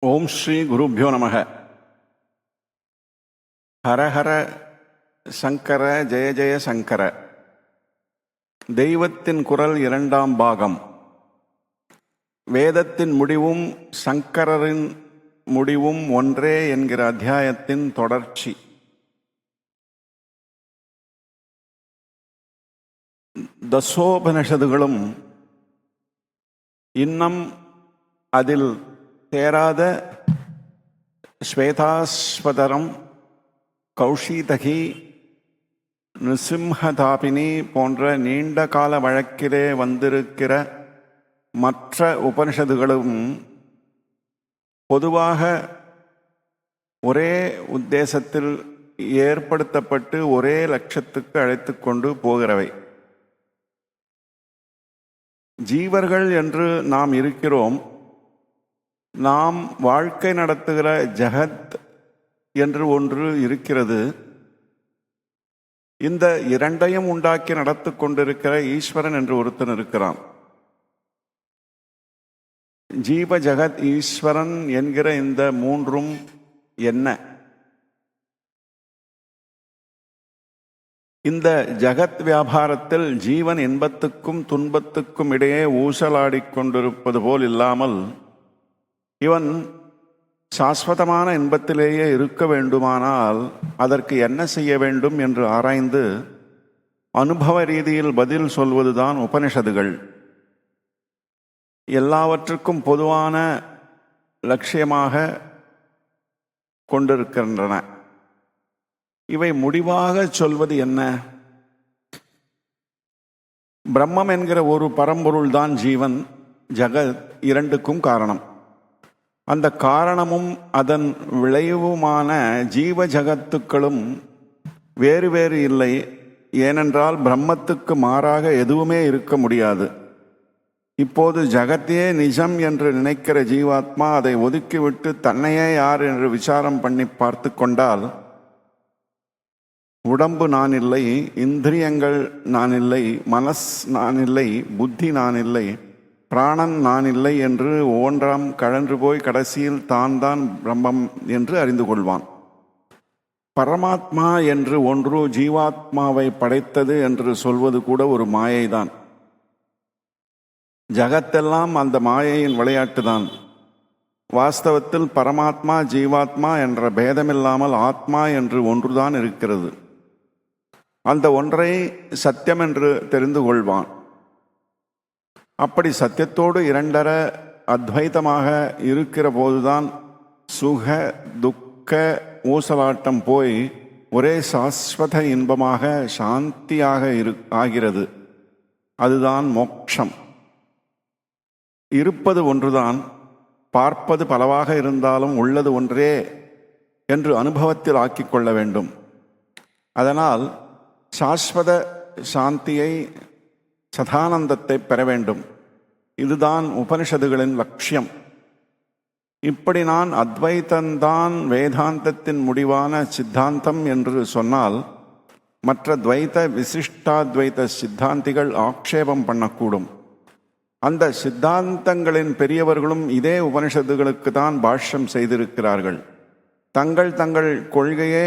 ஓம் ஸ்ரீ குருப்யோ நமக. ஹரஹர சங்கர ஜெய ஜெய சங்கர. தெய்வத்தின் குரல் இரண்டாம் பாகம். வேதத்தின் முடிவும் சங்கரரின் முடிவும் ஒன்றே என்கிற அத்தியாயத்தின் தொடர்ச்சி. தசோபனிஷதுகளும் இன்னும் அதில் தேராத ஸ்வேதாஸ்வதரம், கௌஷீதகி, நிருசிம்ஹதாபினி போன்ற நீண்ட கால வழக்கிலே வந்திருக்கிற மற்ற உபனிஷதுகளும் பொதுவாக ஒரே உத்தேசத்தில் ஏற்படுத்தப்பட்டு ஒரே லட்சத்துக்கு அழைத்து கொண்டு போகிறவை. ஜீவர்கள் என்று நாம் இருக்கிறோம். நாம் வாழ்க்கை நடத்துகிற ஜகத் என்று ஒன்று இருக்கிறது. இந்த இரண்டையும் உண்டாக்கி நடத்தி கொண்டிருக்கிற ஈஸ்வரன் என்று ஒருத்தன் இருக்கிறான். ஜீவ ஜகத் ஈஸ்வரன் என்கிற இந்த மூன்றும் என்ன? இந்த ஜகத் வியாபாரத்தில் ஜீவன் இன்பத்துக்கும் துன்பத்துக்கும் இடையே ஊசலாடிக் கொண்டிருப்பது போல் இல்லாமல் இவன் சாஸ்வதமான இன்பத்திலேயே இருக்க வேண்டுமானால் அதற்கு என்ன செய்ய வேண்டும் என்று ஆராய்ந்து அனுபவ ரீதியில் பதில் சொல்வதுதான் உபனிஷதுகள். எல்லாவற்றுக்கும் பொதுவான லட்சியமாக கொண்டிருக்கின்றன. இவை முடிவாக சொல்வது என்ன? பிரம்மம் என்கிற ஒரு பரம்பொருள்தான் ஜீவன் ஜகத் இரண்டுக்கும் காரணம். அந்த காரணமும் அதன் விளைவுமான ஜீவ ஜகத்துக்களும் வேறு வேறு இல்லை. ஏனென்றால் பிரம்மத்துக்கு மாறாக எதுவுமே இருக்க முடியாது. இப்போது ஜகத்தையே நிஜம் என்று நினைக்கிற ஜீவாத்மா அதை ஒதுக்கிவிட்டு தன்னையே யார் என்று விசாரம் பண்ணி பார்த்து கொண்டால், உடம்பு நான் இல்லை, இந்திரியங்கள் நான் இல்லை, மனஸ் நான் இல்லை, புத்தி நான் இல்லை, பிராணன் நான் இல்லை என்று ஒவ்வொன்றாம் கழன்று போய் கடைசியில் தான் தான் பிரம்மம் என்று அறிந்து கொள்வான். பரமாத்மா என்று ஒன்று ஜீவாத்மாவை படைத்தது என்று சொல்வது கூட ஒரு மாயைதான். ஜகத்தெல்லாம் அந்த மாயையின் விளையாட்டுதான். வாஸ்தவத்தில் பரமாத்மா ஜீவாத்மா என்ற பேதமில்லாமல் ஆத்மா என்று ஒன்றுதான் இருக்கிறது. அந்த ஒன்றை சத்தியம் என்று தெரிந்து கொள்வான். அப்படி சத்தியத்தோடு இரண்டர அத்வைதமாக இருக்கிற போதுதான் சுக துக்க ஊசலாட்டம் போய் ஒரே சாஸ்வத இன்பமாக சாந்தியாக ஆகிறது. அதுதான் மோட்சம். இருப்பது ஒன்றுதான், பார்ப்பது பலவாக இருந்தாலும் உள்ளது ஒன்றே என்று அனுபவத்தில் ஆக்கிக் கொள்ள வேண்டும். அதனால் சாஸ்வத சாந்தியை, சதானந்தத்தை பெற வேண்டும். இதுதான் உபனிஷதுகளின் லட்சியம். இப்படி நான் அத்வைத்தந்தான் வேதாந்தத்தின் முடிவான சித்தாந்தம் என்று சொன்னால் மற்ற துவைத விசிஷ்டாத்வைத சித்தாந்திகள் ஆக்ஷேபம் பண்ணக்கூடும். அந்த சித்தாந்தங்களின் பெரியவர்களும் இதே உபனிஷத்துகளுக்கு தான் பாஷ்யம் செய்திருக்கிறார்கள். தங்கள் தங்கள் கொள்கையே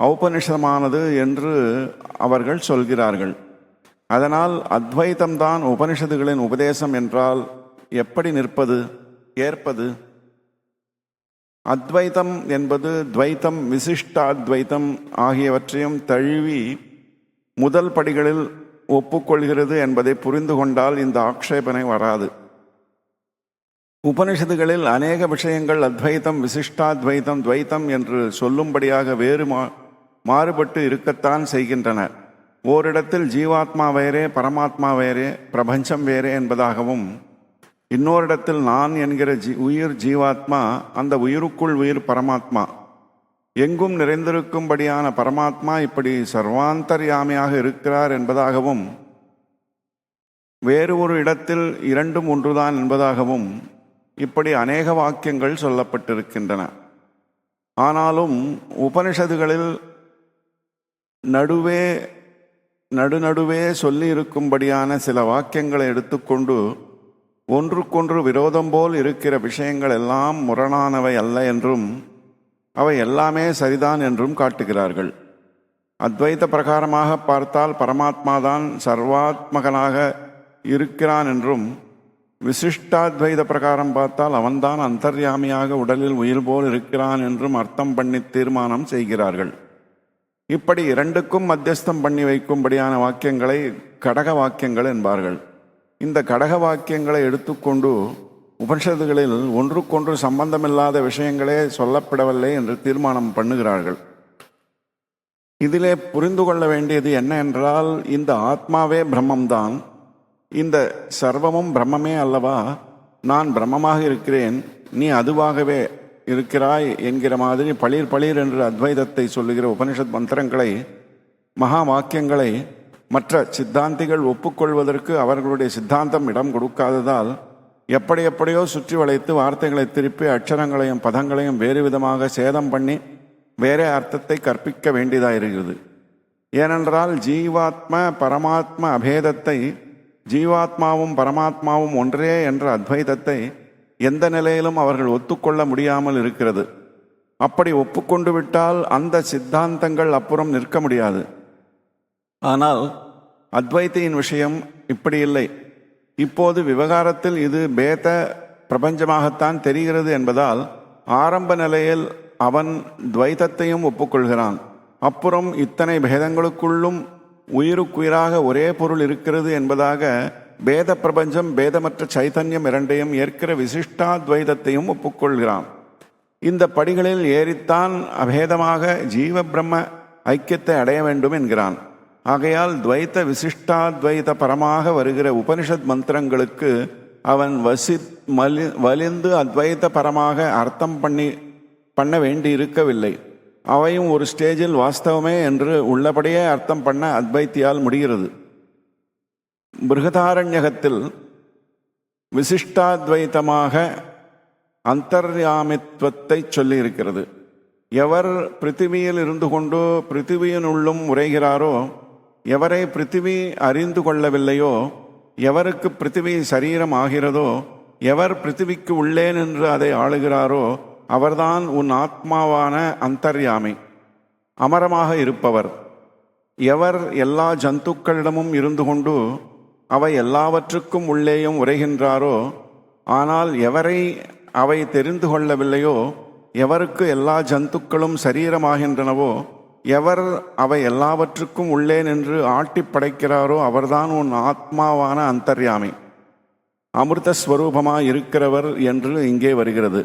ஔபனிஷதமானது என்று அவர்கள் சொல்கிறார்கள். அதனால் அத்வைத்தம்தான் உபனிஷதுகளின் உபதேசம் என்றால் எப்படி நிற்பது, ஏற்பது? அத்வைத்தம் என்பது துவைத்தம், விசிஷ்டாத்வைத்தம் ஆகியவற்றையும் தழுவி முதல் படிகளில் ஒப்புக்கொள்கிறது என்பதை புரிந்து கொண்டால் இந்த ஆக்ஷேபனை வராது. உபனிஷதுகளில் அநேக விஷயங்கள் அத்வைத்தம், விசிஷ்டாத்வைத்தம், துவைத்தம் என்று சொல்லும்படியாக வேறு மாறுபட்டு இருக்கத்தான் செய்கின்றன. ஓரிடத்தில் ஜீவாத்மா வேறே, பரமாத்மா வேறே, பிரபஞ்சம் வேறே என்பதாகவும், இன்னோரிடத்தில் நான் என்கிற உயிர் ஜீவாத்மா, அந்த உயிருக்குள் உயிர் பரமாத்மா, எங்கும் நிறைந்திருக்கும்படியான பரமாத்மா இப்படி சர்வாந்தர்யாமியாக இருக்கிறார் என்பதாகவும், வேறு ஒரு இடத்தில் இரண்டும் ஒன்றுதான் என்பதாகவும் இப்படி அநேக வாக்கியங்கள் சொல்லப்பட்டிருக்கின்றன. ஆனாலும் உபனிஷதுகளில் நடுநடுவே சொல்லி இருக்கும்படியான சில வாக்கியங்களை எடுத்துக்கொண்டு ஒன்றுக்கொன்று விரோதம் போல் இருக்கிற விஷயங்கள் எல்லாம் முரணானவை அல்ல என்றும் அவை எல்லாமே சரிதான் என்றும் காட்டுகிறார்கள். அத்வைத பிரகாரமாக பார்த்தால் பரமாத்மாதான் சர்வாத்மகனாக இருக்கிறான் என்றும், விசிஷ்டாத்வைத பிரகாரம் பார்த்தால் அவன்தான் அந்தர்யாமியாக உடலில் உயிர் போல் இருக்கிறான் என்றும் அர்த்தம் பண்ணி தீர்மானம் செய்கிறார்கள். இப்படி இரண்டுக்கும் மத்தியஸ்தம் பண்ணி வைக்கும்படியான வாக்கியங்களை கடக வாக்கியங்கள் என்பார்கள். இந்த கடக வாக்கியங்களை எடுத்துக்கொண்டு உபனிஷத்துகளில் ஒன்றுக்கொன்று சம்பந்தமில்லாத விஷயங்களே சொல்லப்படவில்லை என்று தீர்மானம் பண்ணுகிறார்கள். இதிலே புரிந்து கொள்ள வேண்டியது என்ன என்றால், இந்த ஆத்மாவே பிரம்மம்தான், இந்த சர்வமும் பிரம்மமே அல்லவா, நான் பிரம்மமாக இருக்கிறேன், நீ அதுவாகவே இருக்கிறாய் என்கிற மாதிரி பளிர் பளிர் என்று அத்வைதத்தை சொல்லுகிற உபனிஷத் மந்திரங்களை, மகா வாக்கியங்களை மற்ற சித்தாந்திகள் ஒப்புக்கொள்வதற்கு அவர்களுடைய சித்தாந்தம் இடம் கொடுக்காததால் எப்படியோ சுற்றி வளைத்து வார்த்தைகளை திருப்பி அட்சரங்களையும் பதங்களையும் வேறு விதமாக சேதம் பண்ணி வேறே அர்த்தத்தை கற்பிக்க வேண்டியதாக இருக்கிறது. ஏனென்றால் ஜீவாத்ம பரமாத்ம அபேதத்தை, ஜீவாத்மாவும் பரமாத்மாவும் ஒன்றே என்ற அத்வைதத்தை எந்த நிலையிலும் அவர்கள் ஒத்துக்கொள்ள முடியாமல் இருக்கிறது. அப்படி ஒப்புக்கொண்டு விட்டால் அந்த சித்தாந்தங்கள் அப்புறம் நிற்க முடியாது. ஆனால் அத்வைத்தியின் விஷயம் இப்படி இல்லை. இப்போது விவகாரத்தில் இது பேத பிரபஞ்சமாகத்தான் தெரிகிறது என்பதால் ஆரம்ப நிலையில் அவன் துவைத்தத்தையும் ஒப்புக்கொள்கிறான். அப்புறம் இத்தனை பேதங்களுக்குள்ளும் உயிருக்குயிராக ஒரே பொருள் இருக்கிறது என்பதாக பேத பிரபஞ்சம் பேதமற்ற சைத்தன்யம் இரண்டையும் ஏற்கிற விசிஷ்டாத்வைதத்தையும் ஒப்புக்கொள்கிறான். இந்த படிகளில் ஏறித்தான் அபேதமாக ஜீவ பிரம்ம ஐக்கியத்தை அடைய வேண்டும் என்கிறான். ஆகையால் துவைத்த விசிஷ்டாத்வைத பரமாக வருகிற உபனிஷத் மந்திரங்களுக்கு அவன் வலிந்து அத்வைத்த பரமாக அர்த்தம் பண்ண வேண்டி இருக்கவில்லை. அவையும் ஒரு ஸ்டேஜில் வாஸ்தவமே என்று உள்ளபடியே அர்த்தம் பண்ண அத்வைத்தியால் முடிகிறது. பிருகதாரண்யகத்தில் விசிஷ்டாத்வைத்தமாக அந்தர்யாமித்வத்தை சொல்லி இருக்கிறது. எவர் பிருத்திவியில் இருந்து கொண்டு பிருத்திவியினுள்ளும் உரைகிறாரோ, எவரை பிருத்திவி அறிந்து கொள்ளவில்லையோ, எவருக்கு பிருத்திவி சரீரம் ஆகிறதோ, எவர் பிருத்திவிக்கு உள்ளே நின்று அதை ஆளுகிறாரோ அவர்தான் உன் ஆத்மாவான அந்தர்யாமி, அமரமாக இருப்பவர். எவர் எல்லா ஜந்துக்களிடமும் இருந்து கொண்டு அவை எல்லாவற்றுக்கும் உள்ளேயும் உரைகின்றாரோ, ஆனால் எவரை அவை தெரிந்து கொள்ளவில்லையோ, எவருக்கு எல்லா ஜந்துக்களும் சரீரமாகின்றனவோ, எவர் அவை எல்லாவற்றுக்கும் உள்ளே நின்று ஆட்டி படைக்கிறாரோ அவர்தான் உன் ஆத்மாவான அந்தர்யாமி, அமிர்தஸ்வரூபமாக இருக்கிறவர் என்று இங்கே வருகிறது.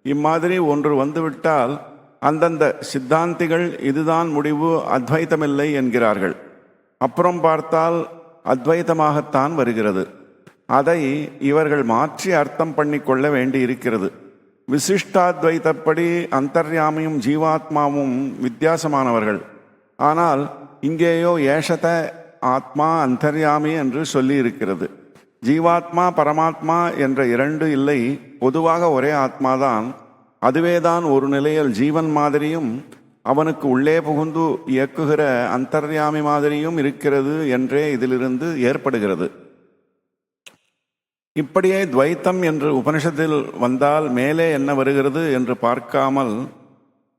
இம்மாதிரி ஒன்று வந்துவிட்டால் அந்தந்த சித்தாந்திகள் இதுதான் முடிவு, அத்வைத்தமில்லை என்கிறார்கள். அப்புறம் பார்த்தால் அத்வைத்தமாகத்தான் வருகிறது. அதை இவர்கள் மாற்றி அர்த்தம் பண்ணி கொள்ள வேண்டி இருக்கிறது. விசிஷ்டாத்வைத்தப்படி அந்தர்யாமியும் ஜீவாத்மாவும் வித்தியாசமானவர்கள். ஆனால் இங்கேயோ ஏஷத ஆத்மா அந்தர்யாமி என்று சொல்லி இருக்கிறது. ஜீவாத்மா பரமாத்மா என்ற இரண்டு இல்லை, பொதுவாக ஒரே ஆத்மாதான். அதுவேதான் ஒரு நிலையில் ஜீவன் மாதிரியும் அவனுக்கு உள்ளே புகுந்து இயக்குகிற அந்தர்யாமி மாதிரியும் இருக்கிறது என்றே இதிலிருந்து ஏற்படுகிறது. இப்படியே துவைத்தம் என்று உபனிஷத்தில் வந்தால் மேலே என்ன வருகிறது என்று பார்க்காமல்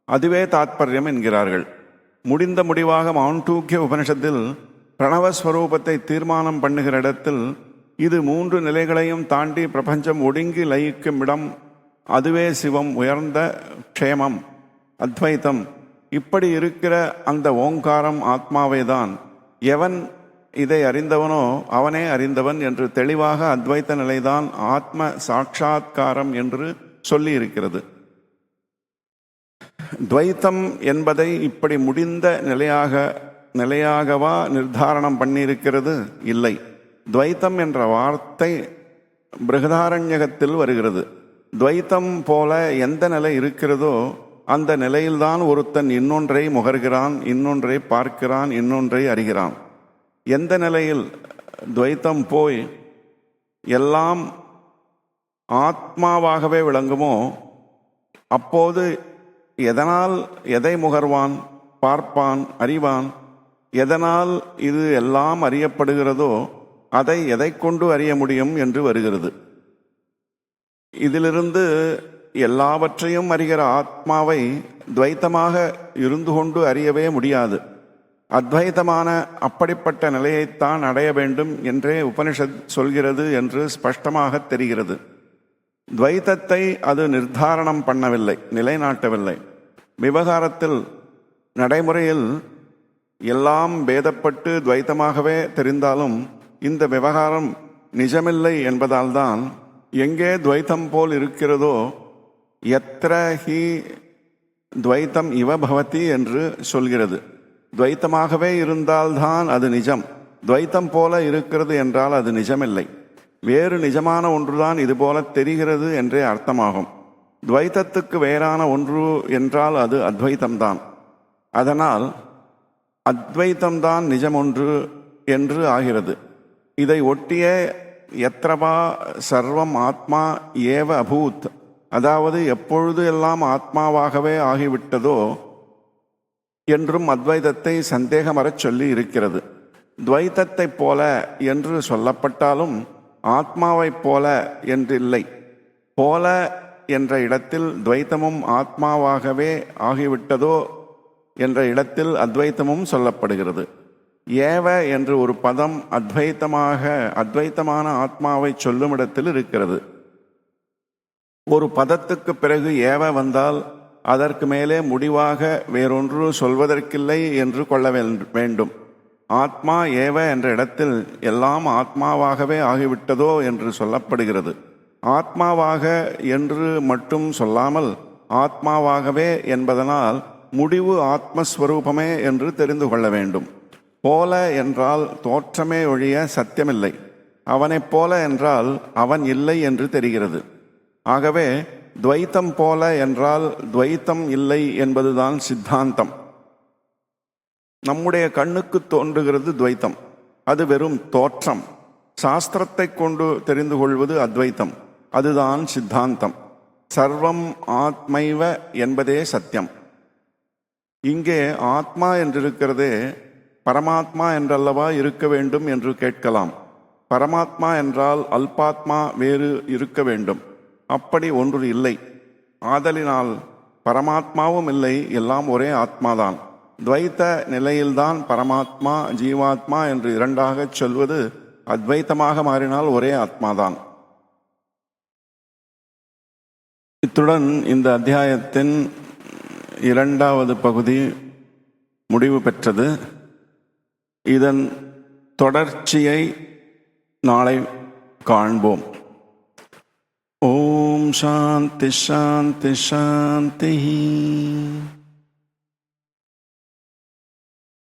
அதுவே தாத்பரியம் என்கிறார்கள். முடிந்த முடிவாக மாண்டூக்கிய உபனிஷத்தில் பிரணவஸ்வரூபத்தை தீர்மானம் பண்ணுகிற இடத்தில் இது மூன்று நிலைகளையும் தாண்டி பிரபஞ்சம் ஒடுங்கி லயிக்கும் இடம், அதுவே சிவம், உயர்ந்த க்ஷேமம், அத்வைத்தம். இப்படி இருக்கிற அந்த ஓங்காரம் ஆத்மாவேதான். எவன் இதை அறிந்தவனோ அவனே அறிந்தவன் என்று தெளிவாக அத்வைத்த நிலைதான் ஆத்ம சாட்சாத்காரம் என்று சொல்லி இருக்கிறது. துவைத்தம் என்பதை இப்படி முடிந்த நிலையாகவா நிர்தாரணம் பண்ணியிருக்கிறது? இல்லை. துவைத்தம் என்ற வார்த்தை பிருகதாரண்யகத்தில் வருகிறது. துவைத்தம் போல எந்த நிலை இருக்கிறதோ அந்த நிலையில்தான் ஒருத்தன் இன்னொன்றை முகர்கிறான், இன்னொன்றை பார்க்கிறான், இன்னொன்றை அறிகிறான். எந்த நிலையில் துவைத்தம் போய் எல்லாம் ஆத்மாவாகவே விளங்குமோ அப்போது எதனால் எதை முகர்வான், பார்ப்பான், அறிவான்? எதனால் இது எல்லாம் அறியப்படுகிறதோ அதை எதை கொண்டு அறிய முடியும் என்று வருகிறது. இதிலிருந்து எல்லாவற்றையும் அறிகிற ஆத்மாவை துவைத்தமாக இருந்து கொண்டு அறியவே முடியாது. அத்வைதமான அப்படிப்பட்ட நிலையைத்தான் அடைய வேண்டும் என்றே உபனிஷத் சொல்கிறது என்று ஸ்பஷ்டமாக தெரிகிறது. துவைத்தத்தை அது நிர்தாரணம் பண்ணவில்லை, நிலைநாட்டவில்லை. விவகாரத்தில் நடைமுறையில் எல்லாம் பேதப்பட்டு துவைத்தமாகவே தெரிந்தாலும் இந்த விவகாரம் நிஜமில்லை என்பதால்தான் எங்கே துவைத்தம் போல் இருக்கிறதோ எத்திர ஹி துவைத்தம் இவ பவதி என்று சொல்கிறது. துவைத்தமாகவே இருந்தால்தான் அது நிஜம். துவைத்தம் போல இருக்கிறது என்றால் அது நிஜமில்லை. வேறு நிஜமான ஒன்றுதான் இதுபோல தெரிகிறது என்றே அர்த்தமாகும். துவைத்தத்துக்கு வேறான ஒன்று என்றால் அது அத்வைத்தம்தான். அதனால் அத்வைத்தம்தான் நிஜம் ஒன்று என்று ஆகிறது. இதை ஒட்டிய எத்ரவா சர்வம் ஆத்மா ஏவ அபூத், அதாவது எப்பொழுது எல்லாம் ஆத்மாவாகவே ஆகிவிட்டதோ என்றும் அத்வைதத்தை சந்தேகமறச் சொல்லி இருக்கிறது. துவைத்தத்தைப் போல என்று சொல்லப்பட்டாலும் ஆத்மாவைப் போல என்றில்லை. போல என்ற இடத்தில் துவைத்தமும் ஆத்மாவாகவே ஆகிவிட்டதோ என்ற இடத்தில் அத்வைத்தமும் சொல்லப்படுகிறது. ஏவ என்று ஒரு பதம் அத்வைத்தமான ஆத்மாவை சொல்லும் இடத்தில் இருக்கிறது. ஒரு பதத்துக்கு பிறகு ஏவ வந்தால் அதற்கு மேலே முடிவாக வேறொன்று சொல்வதற்கில்லை என்று கொள்ள வேண்டும். ஆத்மா ஏவ என்ற இடத்தில் எல்லாம் ஆத்மாவாகவே ஆகிவிட்டதோ என்று சொல்லப்படுகிறது. ஆத்மாவாக என்று மட்டும் சொல்லாமல் ஆத்மாவாகவே என்பதனால் முடிவு ஆத்மஸ்வரூபமே என்று தெரிந்து கொள்ள வேண்டும். போல என்றால் தோற்றமே ஒழிய சத்தியமில்லை. அவனைப் போல என்றால் அவன் இல்லை என்று தெரிகிறது. ஆகவே துவைத்தம் போல என்றால் துவைத்தம் இல்லை என்பதுதான் சித்தாந்தம். நம்முடைய கண்ணுக்கு தோன்றுகிறது துவைத்தம், அது வெறும் தோற்றம். சாஸ்திரத்தை கொண்டு தெரிந்து கொள்வது அத்வைத்தம், அதுதான் சித்தாந்தம். சர்வம் ஆத்மைவ என்பதே சத்தியம். இங்கே ஆத்மா என்றிருக்கிறதே பரமாத்மா என்றல்லவா இருக்க வேண்டும் என்று கேட்கலாம். பரமாத்மா என்றால் அல்பாத்மா வேறு இருக்க வேண்டும். அப்படி ஒன்று இல்லை. ஆதலினால் பரமாத்மாவும் இல்லை, எல்லாம் ஒரே ஆத்மாதான். துவைத்த நிலையில்தான் பரமாத்மா ஜீவாத்மா என்று இரண்டாக சொல்வது அத்வைத்தமாக மாறினால் ஒரே ஆத்மாதான். இத்துடன் இந்த அத்தியாயத்தின் 2வது பகுதி முடிவு பெற்றது. இதன் தொடர்ச்சியை நாளை காண்போம். ஓம் சாந்தி சாந்தி சாந்தி.